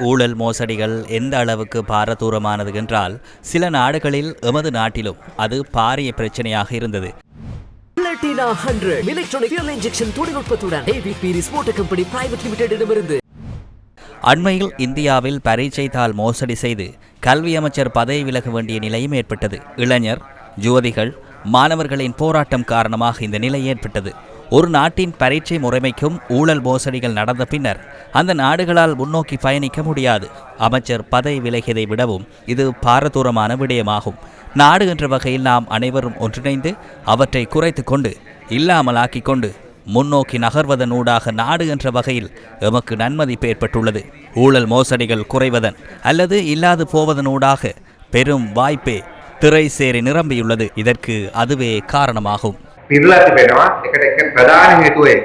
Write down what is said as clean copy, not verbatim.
ஊழல் மோசடிகள் எந்த அளவுக்கு பாரதூரமானது என்றால் சில நாடுகளில் எமது நாட்டிலும் அது பாரிய பிரச்சனையாக இருந்தது. பிளாட்டினா 100 எலக்ட்ரானிக் ஃபியூல் இன்ஜெக்ஷன் தொழில்நுட்பத்துடன் ஏவிபி மோட்டார் கம்பெனி பிரைவேட் லிமிடெடிடமிருந்து. அண்மையில் இந்தியாவில் பரீட்சை தாள் மோசடி செய்து கல்வி அமைச்சர் பதவி விலக வேண்டிய நிலையும் ஏற்பட்டது. இளைஞர், யுவதிகள், மாணவர்களின் போராட்டம் காரணமாக இந்த நிலை ஏற்பட்டது. ஒரு நாட்டின் பரீட்சை முறைமைக்கும் ஊழல் மோசடிகள் நடந்த பின்னர் அந்த நாடுகளால் முன்னோக்கி பயணிக்க முடியாது. அமைச்சர் பதவி விலகியதை விடவும் இது பாரதூரமான விடயமாகும். நாடு என்ற வகையில் நாம் அனைவரும் ஒன்றிணைந்து அவற்றை குறைத்து கொண்டு இல்லாமலாக்கிக் கொண்டு முன்னோக்கி நகர்வதனூடாக நாடு என்ற வகையில் எமக்கு நன்மதிப்பு ஏற்பட்டுள்ளது. ஊழல் மோசடிகள் குறைவதன் அல்லது இல்லாது போவதனூடாக பெரும் வாய்ப்பே திரை சேரி நிரம்பியுள்ளது. இதற்கு அதுவே காரணமாகும். පිරලා තිබෙනවා. ඒකට එක ප්‍රධාන හේතුව ඒක.